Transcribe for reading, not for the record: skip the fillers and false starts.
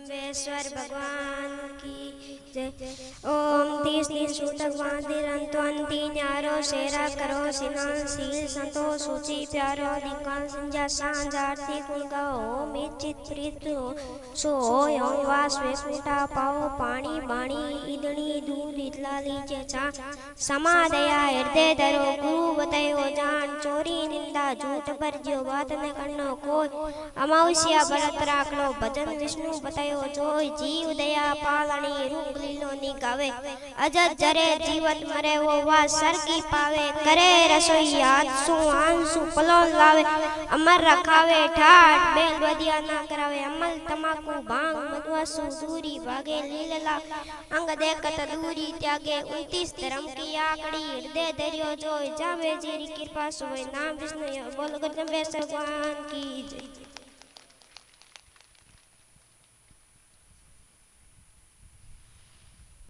जम्बेश्वर भगवान की जय। ओम तीस दिन सूतक वादिर अंतवंती न्यारो शेरा करो सिनान सील संतो सूची प्यारो निकाल संजा सांझ आरती कुल गाओ ओम इच्छित प्रीत सो ओम वास वेकुंठा पाओ पाणी बाणी ईदणी दूध इतला लीजे चा समादया हृदय धरो गुरु बतायो जान चोरी निंदा झूठ पर जो बात न करनो कोई अमावस्या व्रत राखलो भजन विष्णु बतायो जोय जीव दया पालनी रूप लीलो निगावे अजत जरे जीवत मरे वो वा सर की पावे करे रसोई आंसू आंसू पलोन लावे अमर रखावे ठाट बेल बदिया ना करावे अमल तमाकू भांग मधुआसु दूरी भागे लीलला अंग देखत दूरी त्यागे 29 धर्म की आकड़ी हृदय धरियो जोय जावे जेरी कृपा सोए नाम विष्णु बोल गजम्बेश्वर भगवान की जय।